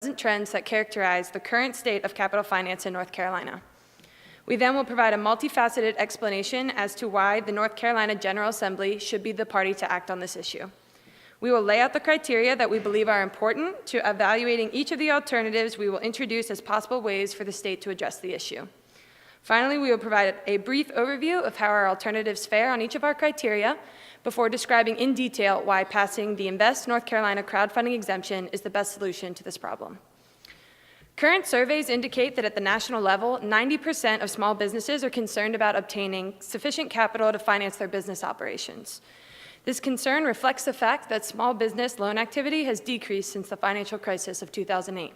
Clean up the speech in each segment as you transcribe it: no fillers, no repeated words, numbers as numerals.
present trends that characterize the current state of capital finance in North Carolina. We then will provide a multifaceted explanation as to why the North Carolina General Assembly should be the party to act on this issue. We will lay out the criteria that we believe are important to evaluating each of the alternatives we will introduce as possible ways for the state to address the issue. Finally, we will provide a brief overview of how our alternatives fare on each of our criteria before describing in detail why passing the Invest North Carolina crowdfunding exemption is the best solution to this problem. Current surveys indicate that at the national level, 90% of small businesses are concerned about obtaining sufficient capital to finance their business operations. This concern reflects the fact that small business loan activity has decreased since the financial crisis of 2008.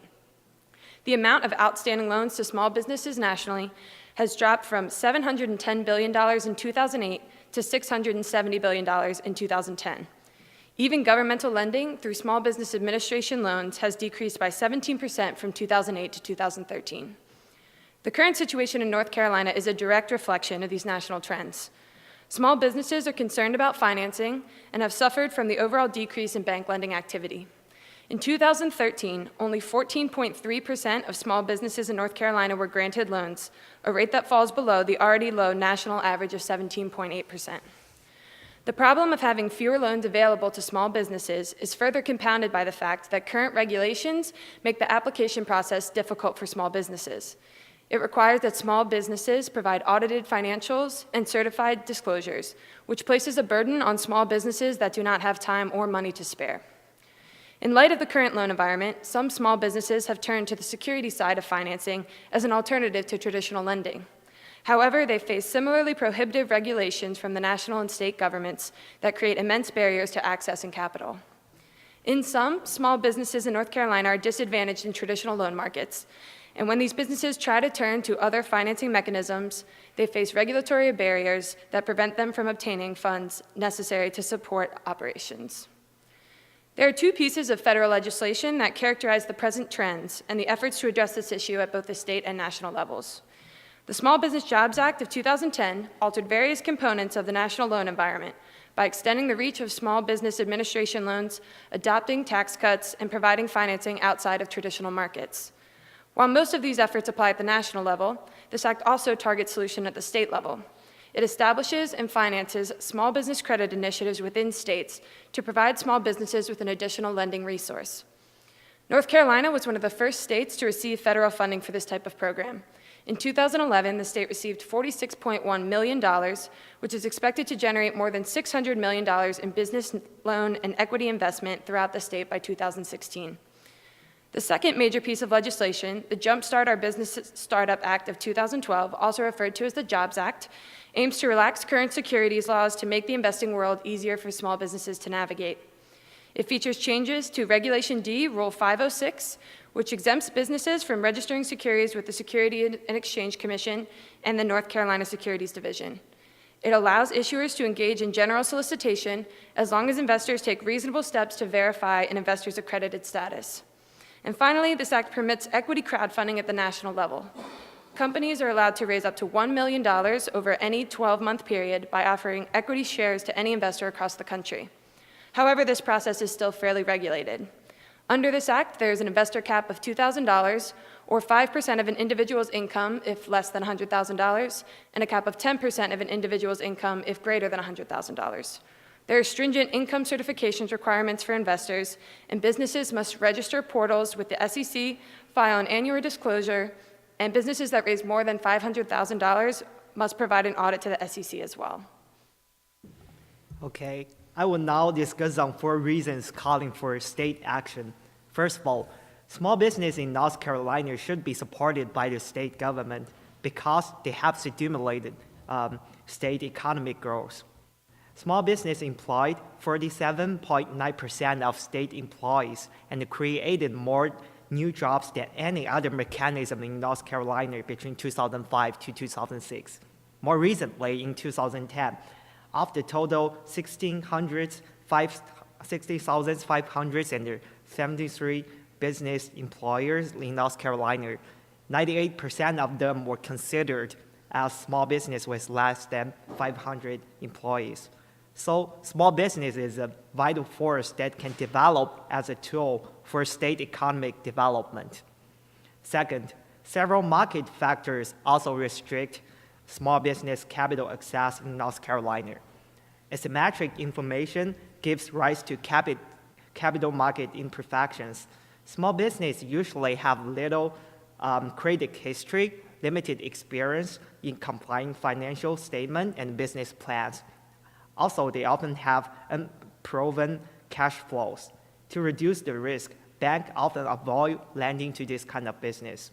The amount of outstanding loans to small businesses nationally has dropped from $710 billion in 2008 to $670 billion in 2010. Even governmental lending through Small Business Administration loans has decreased by 17% from 2008 to 2013. The current situation in North Carolina is a direct reflection of these national trends. Small businesses are concerned about financing and have suffered from the overall decrease in bank lending activity. In 2013, only 14.3% of small businesses in North Carolina were granted loans, a rate that falls below the already low national average of 17.8%. The problem of having fewer loans available to small businesses is further compounded by the fact that current regulations make the application process difficult for small businesses. It requires that small businesses provide audited financials and certified disclosures, which places a burden on small businesses that do not have time or money to spare. In light of the current loan environment, some small businesses have turned to the security side of financing as an alternative to traditional lending. However, they face similarly prohibitive regulations from the national and state governments that create immense barriers to accessing capital. In sum, small businesses in North Carolina are disadvantaged in traditional loan markets, and when these businesses try to turn to other financing mechanisms, they face regulatory barriers that prevent them from obtaining funds necessary to support operations. There are two pieces of federal legislation that characterize the present trends and the efforts to address this issue at both the state and national levels. The Small Business Jobs Act of 2010 altered various components of the national loan environment by extending the reach of Small Business Administration loans, adopting tax cuts, and providing financing outside of traditional markets. While most of these efforts apply at the national level, this act also targets solutions at the state level. It establishes and finances small business credit initiatives within states to provide small businesses with an additional lending resource. North Carolina was one of the first states to receive federal funding for this type of program. In 2011, the state received $46.1 million, which is expected to generate more than $600 million in business loan and equity investment throughout the state by 2016. The second major piece of legislation, the Jumpstart Our Business Startup Act of 2012, also referred to as the Jobs Act, aims to relax current securities laws to make the investing world easier for small businesses to navigate. It features changes to Regulation D, Rule 506, which exempts businesses from registering securities with the Securities and Exchange Commission and the North Carolina Securities Division. It allows issuers to engage in general solicitation as long as investors take reasonable steps to verify an investor's accredited status. And finally, this act permits equity crowdfunding at the national level. Companies are allowed to raise up to $1 million over any 12-month period by offering equity shares to any investor across the country. However, this process is still fairly regulated. Under this act, there is an investor cap of $2,000, or 5% of an individual's income if less than $100,000, and a cap of 10% of an individual's income if greater than $100,000. There are stringent income certifications requirements for investors, and businesses must register portals with the SEC, file an annual disclosure, and businesses that raise more than $500,000 must provide an audit to the SEC as well. Okay, I will now discuss on 4 reasons calling for state action. First of all, small business in North Carolina should be supported by the state government because they have stimulated state economic growth. Small business employed 47.9% of state employees and created more new jobs than any other mechanism in North Carolina between 2005 to 2006. More recently, in 2010, of the total 60,573 business employers in North Carolina, 98% of them were considered as small business with less than 500 employees. So small business is a vital force that can develop as a tool for state economic development. Second, several market factors also restrict small business capital access in North Carolina. Asymmetric information gives rise to capital market imperfections. Small business usually have little credit history, limited experience in complying financial statement and business plans. Also, they often have unproven cash flows. To reduce the risk, banks often avoid lending to this kind of business.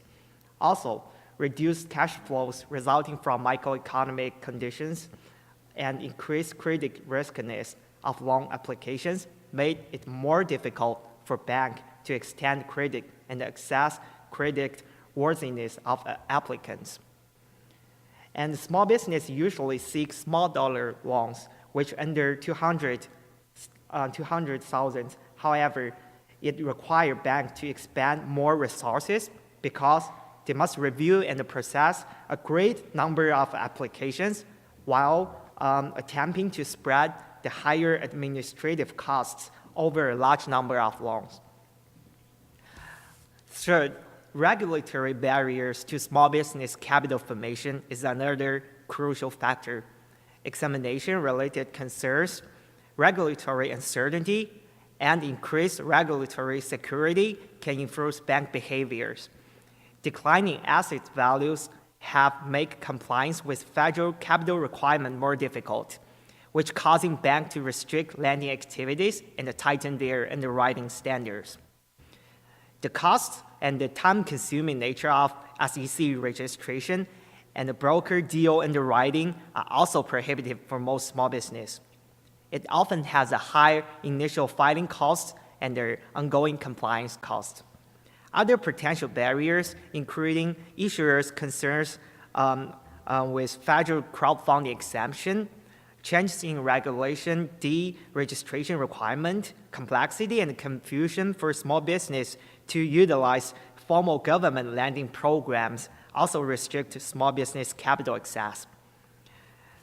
Also, reduced cash flows resulting from microeconomic conditions and increased credit riskiness of loan applications made it more difficult for banks to extend credit and assess credit worthiness of applicants. And small business usually seek small dollar loans, which under 200,000. However, it requires banks to expend more resources because they must review and process a great number of applications while attempting to spread the higher administrative costs over a large number of loans. Third, regulatory barriers to small business capital formation is another crucial factor. Examination-related concerns, regulatory uncertainty, and increased regulatory security can influence bank behaviors. Declining asset values have made compliance with federal capital requirements more difficult, which causing banks to restrict lending activities and tighten their underwriting standards. The cost and the time-consuming nature of SEC registration and the broker deal underwriting are also prohibitive for most small business. It often has a high initial filing cost and their ongoing compliance cost. Other potential barriers, including issuers' concerns with federal crowdfunding exemption, changes in regulation, deregistration requirement, complexity, and confusion for small business to utilize formal government lending programs also restrict small business capital access.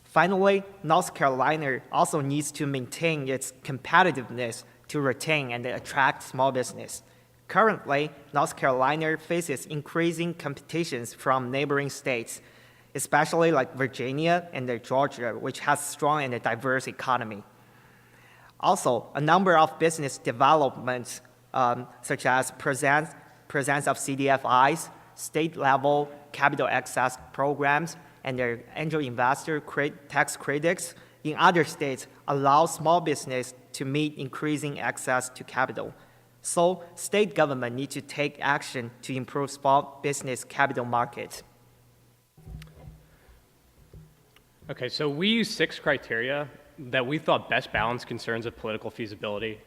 Finally, North Carolina also needs to maintain its competitiveness to retain and attract small business. Currently, North Carolina faces increasing competitions from neighboring states, especially like Virginia and Georgia, which has strong and diverse economy. Also, a number of business developments, such as presence of CDFIs, state-level capital access programs, and their angel investor tax credits in other states allow small business to meet increasing access to capital. So, state government need to take action to improve small business capital markets. Okay, so we use 6 criteria that we thought best balanced concerns of political feasibility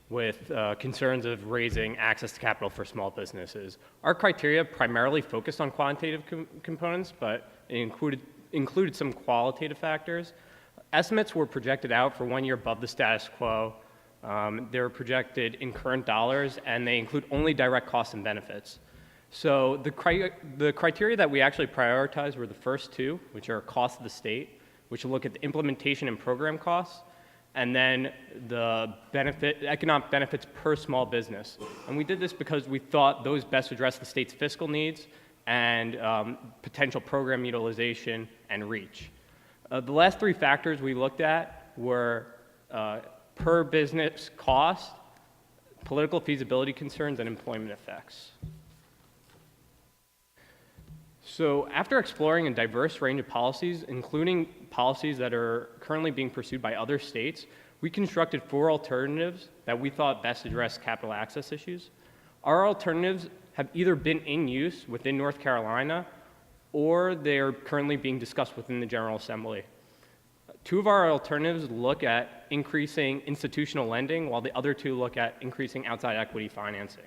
with concerns of raising access to capital for small businesses. Our criteria primarily focused on quantitative components, but it included some qualitative factors. Estimates were projected out for 1 year above the status quo. They're projected in current dollars, and they include only direct costs and benefits. So the criteria that we actually prioritized were the first 2, which are cost of the state, which will look at the implementation and program costs, and then the economic benefits per small business. And we did this because we thought those best address the state's fiscal needs and potential program utilization and reach. The last 3 factors we looked at were per business cost, political feasibility concerns, and employment effects. So after exploring a diverse range of policies, including policies that are currently being pursued by other states, we constructed 4 alternatives that we thought best address capital access issues. Our alternatives have either been in use within North Carolina or they're currently being discussed within the General Assembly. 2 of our alternatives look at increasing institutional lending, while the other 2 look at increasing outside equity financing.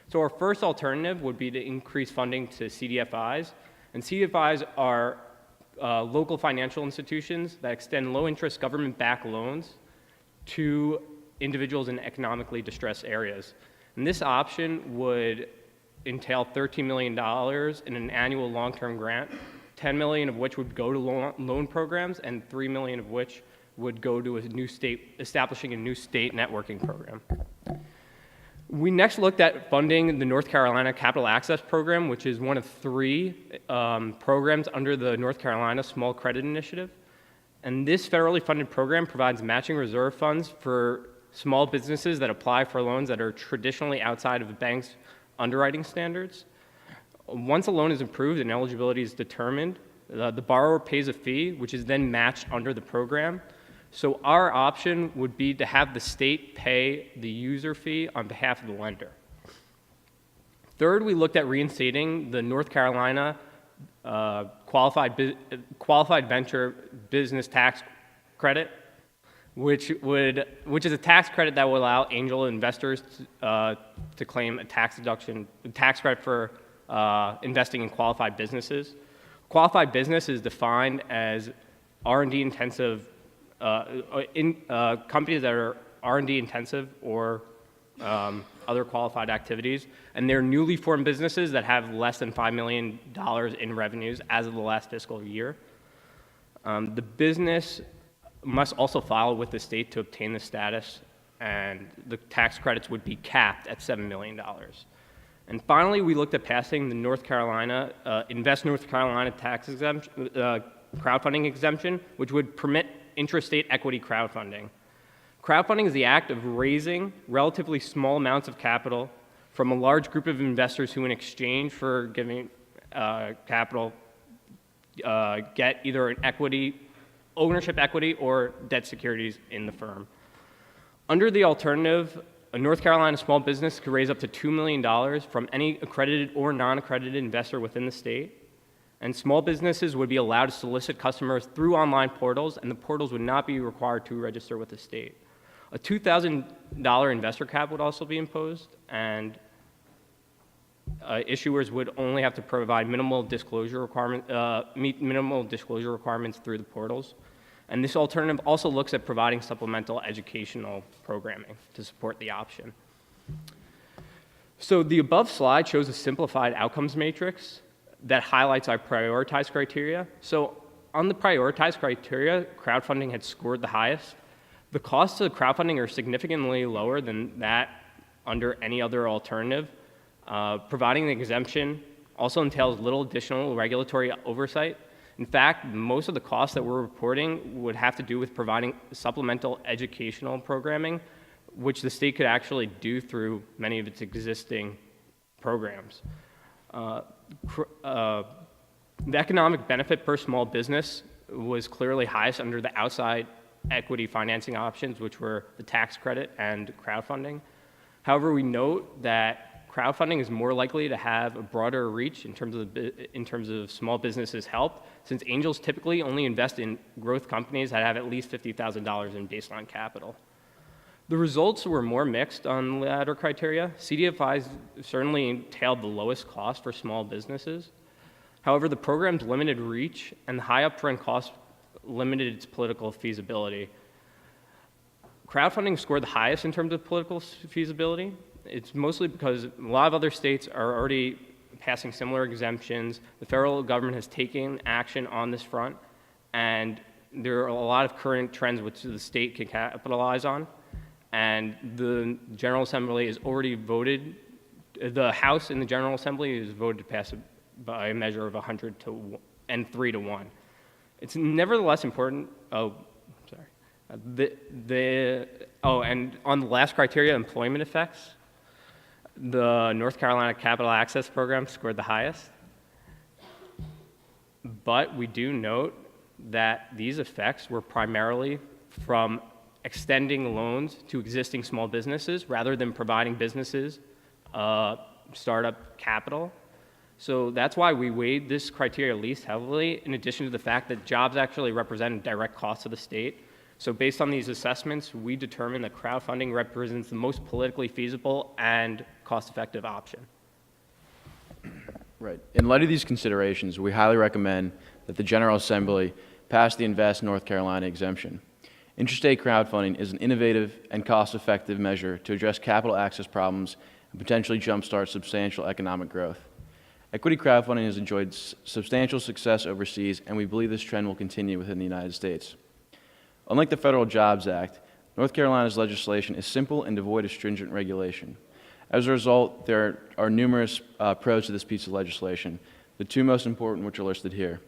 So our first alternative would be to increase funding to CDFIs. And CDFIs are local financial institutions that extend low-interest government-backed loans to individuals in economically distressed areas. And this option would entail $13 million in an annual long-term grant, $10 million of which would go to loan programs, and $3 million of which would go to a new state, establishing a new state networking program. We next looked at funding the North Carolina Capital Access Program, which is one of 3 programs under the North Carolina Small Credit Initiative. And this federally funded program provides matching reserve funds for small businesses that apply for loans that are traditionally outside of the bank's underwriting standards. Once a loan is approved and eligibility is determined, the borrower pays a fee, which is then matched under the program. So our option would be to have the state pay the user fee on behalf of the lender. Third, we looked at reinstating the North Carolina qualified venture business tax credit, which is a tax credit that will allow angel investors to claim a tax credit for investing in qualified businesses. Qualified business is defined as R&D intensive companies that are R&D intensive or other qualified activities, and they're newly formed businesses that have less than $5 million in revenues as of the last fiscal year. The business must also file with the state to obtain the status, and the tax credits would be capped at $7 million. And finally, we looked at passing the North Carolina Invest North Carolina tax exemption, crowdfunding exemption, which would permit intrastate equity crowdfunding. Crowdfunding is the act of raising relatively small amounts of capital from a large group of investors who, in exchange for giving capital, get either an ownership equity or debt securities in the firm. Under the alternative, a North Carolina small business could raise up to $2 million from any accredited or non-accredited investor within the state. And small businesses would be allowed to solicit customers through online portals, and the portals would not be required to register with the state. A $2,000 investor cap would also be imposed, and issuers would only have to provide meet minimal disclosure requirements through the portals. And this alternative also looks at providing supplemental educational programming to support the option. So the above slide shows a simplified outcomes matrix that highlights our prioritized criteria. So on the prioritized criteria, crowdfunding had scored the highest. The costs of crowdfunding are significantly lower than that under any other alternative. Providing the exemption also entails little additional regulatory oversight. In fact, most of the costs that we're reporting would have to do with providing supplemental educational programming, which the state could actually do through many of its existing programs. The economic benefit per small business was clearly highest under the outside equity financing options, which were the tax credit and crowdfunding. However, we note that crowdfunding is more likely to have a broader reach in terms of small businesses' help, since angels typically only invest in growth companies that have at least $50,000 in baseline capital. The results were more mixed on the latter criteria. CDFIs certainly entailed the lowest cost for small businesses. However, the program's limited reach and the high upfront cost limited its political feasibility. Crowdfunding scored the highest in terms of political feasibility. It's mostly because a lot of other states are already passing similar exemptions. The federal government has taken action on this front, and there are a lot of current trends which the state can capitalize on. And the General Assembly has already voted, the House in the General Assembly has voted to pass it by a measure of 103 to 1. It's nevertheless important, and on the last criteria, employment effects, the North Carolina Capital Access Program scored the highest. But we do note that these effects were primarily from extending loans to existing small businesses rather than providing businesses startup capital. So that's why we weighed this criteria least heavily, in addition to the fact that jobs actually represent a direct cost to the state. So based on these assessments, we determined that crowdfunding represents the most politically feasible and cost-effective option. Right. In light of these considerations, we highly recommend that the General Assembly pass the Invest North Carolina exemption. Interstate crowdfunding is an innovative and cost-effective measure to address capital access problems and potentially jumpstart substantial economic growth. Equity crowdfunding has enjoyed substantial success overseas, and we believe this trend will continue within the United States. Unlike the Federal Jobs Act, North Carolina's legislation is simple and devoid of stringent regulation. As a result, there are numerous pros to this piece of legislation, the two most important which are listed here.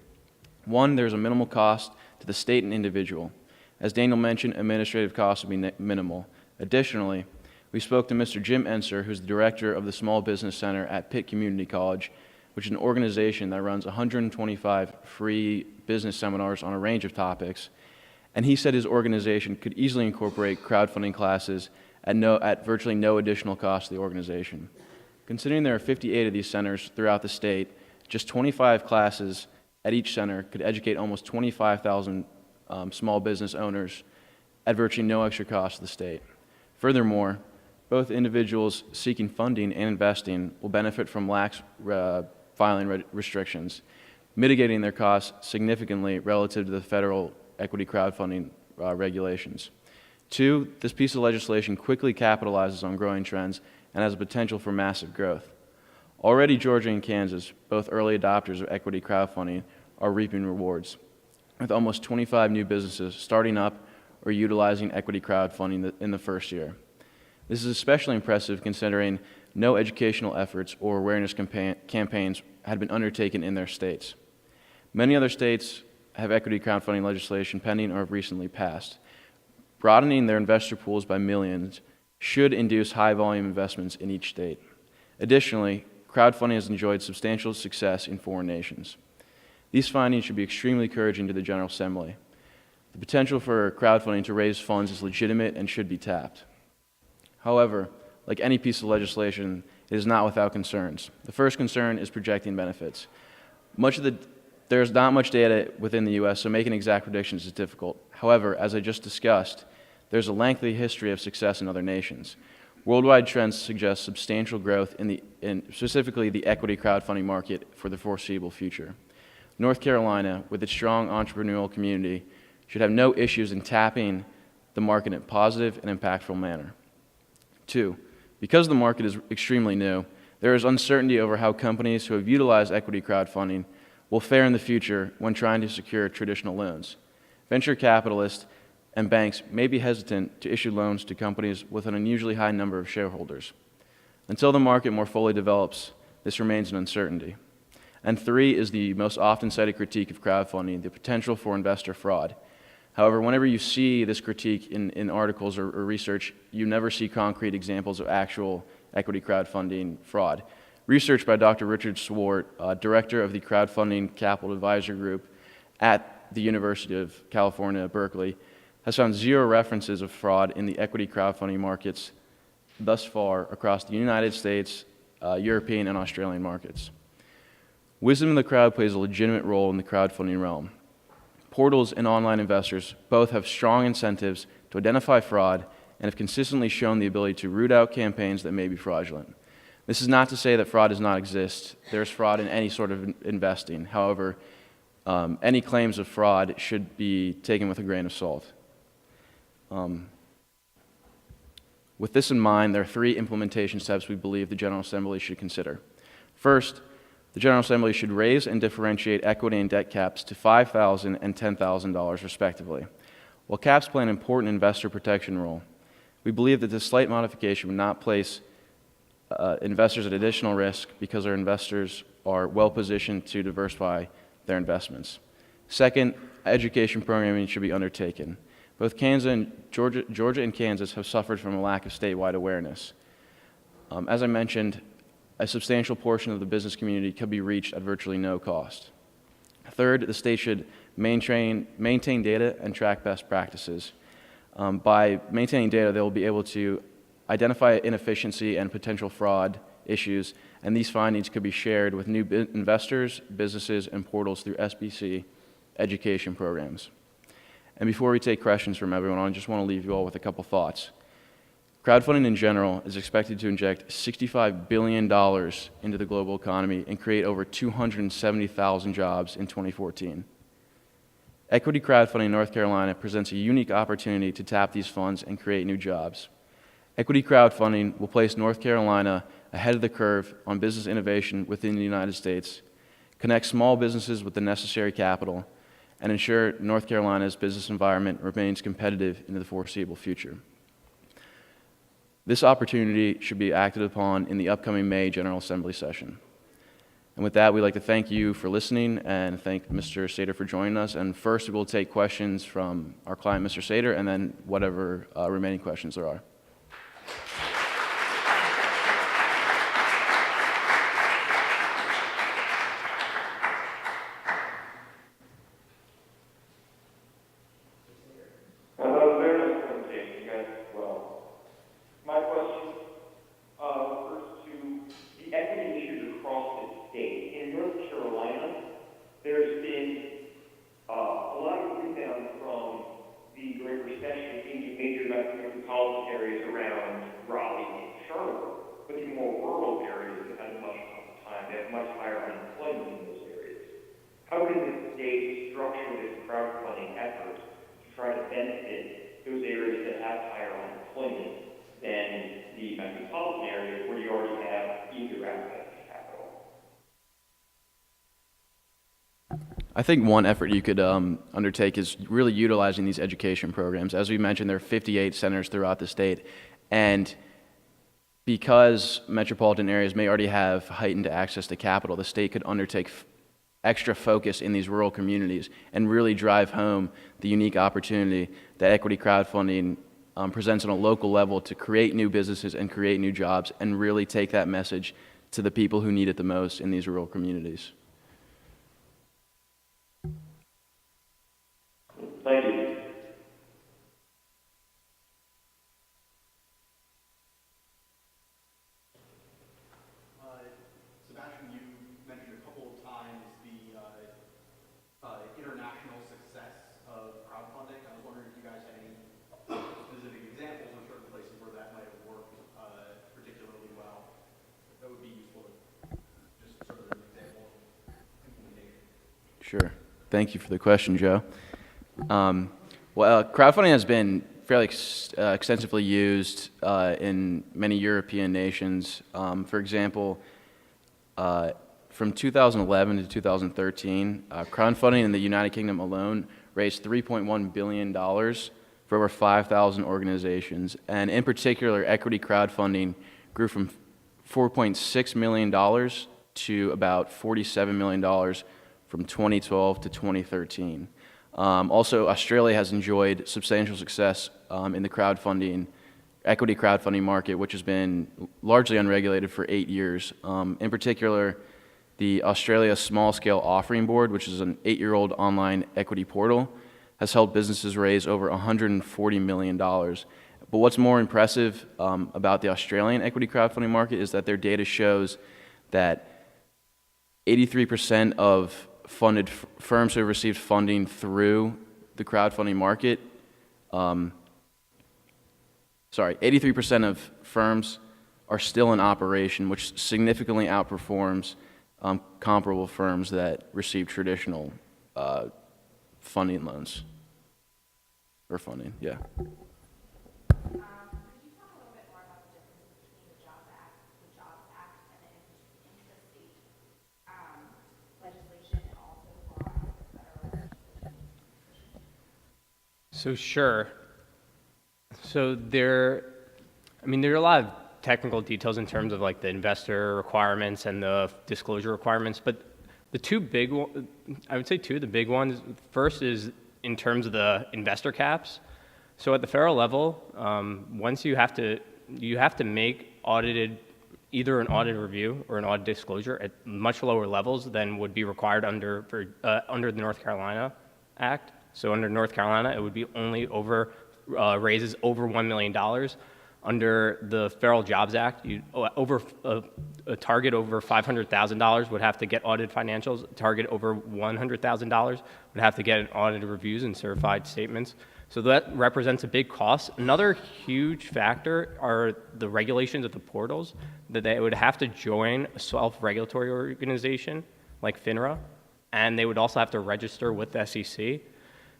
One, there's a minimal cost to the state and individual. As Daniel mentioned, administrative costs will be minimal. Additionally, we spoke to Mr. Jim Enser, who's the director of the Small Business Center at Pitt Community College, which is an organization that runs 125 free business seminars on a range of topics. And he said his organization could easily incorporate crowdfunding classes at virtually no additional cost to the organization. Considering there are 58 of these centers throughout the state, just 25 classes at each center could educate almost 25,000 small business owners at virtually no extra cost to the state. Furthermore, both individuals seeking funding and investing will benefit from lax filing restrictions, mitigating their costs significantly relative to the federal equity crowdfunding regulations. Two, this piece of legislation quickly capitalizes on growing trends and has a potential for massive growth. Already Georgia and Kansas, both early adopters of equity crowdfunding, are reaping rewards, with almost 25 new businesses starting up or utilizing equity crowdfunding in the first year. This is especially impressive considering no educational efforts or awareness campaigns had been undertaken in their states. Many other states have equity crowdfunding legislation pending or have recently passed. Broadening their investor pools by millions should induce high-volume investments in each state. Additionally, crowdfunding has enjoyed substantial success in foreign nations. These findings should be extremely encouraging to the General Assembly. The potential for crowdfunding to raise funds is legitimate and should be tapped. However, like any piece of legislation, it is not without concerns. The first concern is projecting benefits. There's not much data within the U.S., so making exact predictions is difficult. However, as I just discussed, there's a lengthy history of success in other nations. Worldwide trends suggest substantial growth in specifically the equity crowdfunding market for the foreseeable future. North Carolina, with its strong entrepreneurial community, should have no issues in tapping the market in a positive and impactful manner. Two, because the market is extremely new, there is uncertainty over how companies who have utilized equity crowdfunding will fare in the future when trying to secure traditional loans. Venture capitalists and banks may be hesitant to issue loans to companies with an unusually high number of shareholders. Until the market more fully develops, this remains an uncertainty. And three is the most often cited critique of crowdfunding, the potential for investor fraud. However, whenever you see this critique in articles or research, you never see concrete examples of actual equity crowdfunding fraud. Research by Dr. Richard Swart, director of the Crowdfunding Capital Advisor Group at the University of California, Berkeley, has found zero references of fraud in the equity crowdfunding markets thus far across the United States, European, and Australian markets. Wisdom in the crowd plays a legitimate role in the crowdfunding realm. Portals and online investors both have strong incentives to identify fraud and have consistently shown the ability to root out campaigns that may be fraudulent. This is not to say that fraud does not exist. There's fraud in any sort of investing. However, any claims of fraud should be taken with a grain of salt. With this in mind, there are three implementation steps we believe the General Assembly should consider. First, the General Assembly should raise and differentiate equity and debt caps to $5,000 and $10,000 respectively. While caps play an important investor protection role, we believe that this slight modification would not place investors at additional risk because our investors are well positioned to diversify their investments. Second, education programming should be undertaken. Both Georgia and Kansas have suffered from a lack of statewide awareness. As I mentioned, a substantial portion of the business community could be reached at virtually no cost. Third, the state should maintain data and track best practices. By maintaining data, they will be able to identify inefficiency and potential fraud issues, and these findings could be shared with new investors, businesses, and portals through SBC education programs. And before we take questions from everyone, I just want to leave you all with a couple thoughts. Crowdfunding in general is expected to inject $65 billion into the global economy and create over 270,000 jobs in 2014. Equity crowdfunding in North Carolina presents a unique opportunity to tap these funds and create new jobs. Equity crowdfunding will place North Carolina ahead of the curve on business innovation within the United States, connect small businesses with the necessary capital, and ensure North Carolina's business environment remains competitive into the foreseeable future. This opportunity should be acted upon in the upcoming May General Assembly session. And with that, we'd like to thank you for listening and thank Mr. Sater for joining us. And first, we'll take questions from our client, Mr. Sater, and then whatever remaining questions there are. How can the state structure this crowdfunding effort to try to benefit those areas that have higher unemployment than the metropolitan areas where you already have easier access to capital? I think one effort you could undertake is really utilizing these education programs. As we mentioned, there are 58 centers throughout the state, and because metropolitan areas may already have heightened access to capital, the state could undertake extra focus in these rural communities and really drive home the unique opportunity that equity crowdfunding presents on a local level to create new businesses and create new jobs and really take that message to the people who need it the most in these rural communities. Thank you. Sebastian, you mentioned a couple of times the international success of crowdfunding. I was wondering if you guys had any specific examples of certain places where that might have worked particularly well. That would be useful to just sort of an example of implementation. Sure. Thank you for the question, Joe. Crowdfunding has been fairly extensively used in many European nations. For example, from 2011 to 2013, crowdfunding in the United Kingdom alone raised $3.1 billion for over 5,000 organizations. And in particular, equity crowdfunding grew from $4.6 million to about $47 million from 2012 to 2013. Also, Australia has enjoyed substantial success in the equity crowdfunding market, which has been largely unregulated for 8 years. In particular, the Australia Small Scale Offering Board, which is an 8-year-old online equity portal, has helped businesses raise over $140 million. But what's more impressive about the Australian equity crowdfunding market is that their data shows that 83% of funded firms who have received funding through the crowdfunding market, 83% of firms are still in operation, which significantly outperforms comparable firms that receive traditional funding loans or funding, yeah. Could you talk a little bit more about the difference between the Jobs Act and the intrastate legislation and also the federal legislation? So sure. So there are a lot of technical details in terms of like the investor requirements and the disclosure requirements, but I would say two of the big ones. First is in terms of the investor caps. So at the federal level, once you have to make either an audit review or an audit disclosure at much lower levels than would be required under the North Carolina Act. So under North Carolina, it would be only over raises over $1 million. Under the Federal Jobs Act, a target over $500,000 would have to get audited financials. A target over $100,000 would have to get audited reviews and certified statements. So that represents a big cost. Another huge factor are the regulations of the portals, that they would have to join a self-regulatory organization like FINRA, and they would also have to register with the SEC.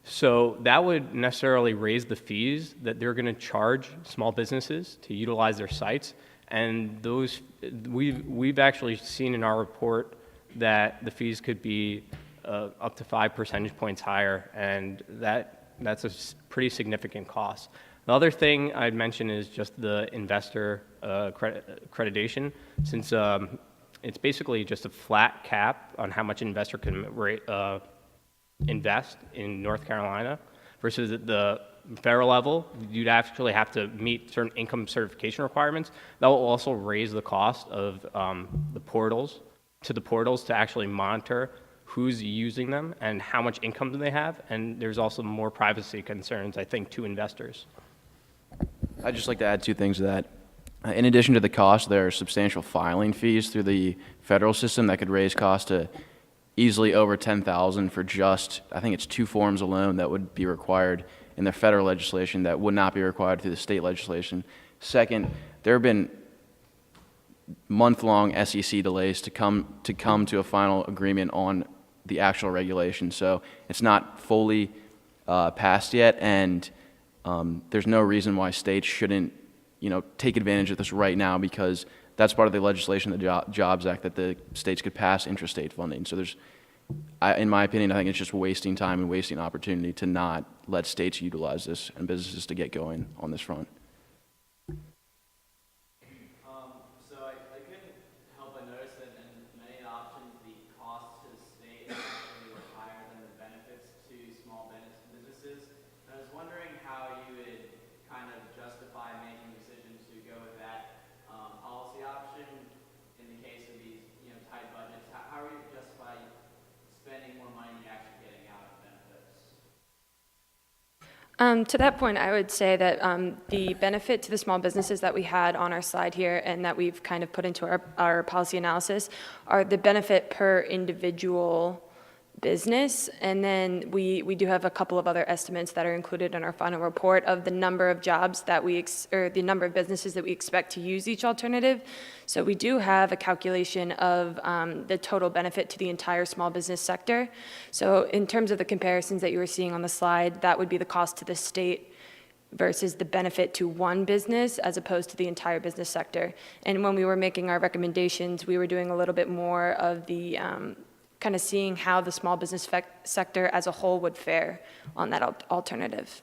So that would necessarily raise the fees that they're going to charge small businesses to utilize their sites. And those we've actually seen in our report that the fees could be up to 5 percentage points higher, and that's a pretty significant cost. The other thing I'd mention is just the investor accreditation, since it's basically just a flat cap on how much investor can invest in North Carolina, versus at the federal level, you'd actually have to meet certain income certification requirements. That will also raise the cost of the portals to actually monitor who's using them and how much income do they have, and there's also more privacy concerns, I think, to investors. I'd just like to add two things to that. In addition to the cost, there are substantial filing fees through the federal system that could raise costs to easily over $10,000 for just, I think it's 2 forms alone that would be required in the federal legislation that would not be required through the state legislation. Second, there have been month-long SEC delays to come to a final agreement on the actual regulation. So it's not fully passed yet, and there's no reason why states shouldn't, take advantage of this right now, because that's part of the legislation, the Jobs Act, that the states could pass intrastate funding. So in my opinion, I think it's just wasting time and wasting opportunity to not let states utilize this and businesses to get going on this front. So I couldn't help but notice that in many options, the costs to the state actually were higher than the benefits to small businesses. And I was wondering how you would kind of justify making a decision to go with that policy option in the case of these tight budgets. How are you justify spending more money than you're actually getting out of benefits? To that point, I would say that the benefit to the small businesses that we had on our slide here and that we've kind of put into our policy analysis are the benefit per individual business. And then we do have a couple of other estimates that are included in our final report of the number of jobs that or the number of businesses that we expect to use each alternative. So we do have a calculation of the total benefit to the entire small business sector. So in terms of the comparisons that you were seeing on the slide, that would be the cost to the state versus the benefit to one business as opposed to the entire business sector. And when we were making our recommendations, we were doing a little bit more of the kind of seeing how the small business sector as a whole would fare on that alternative.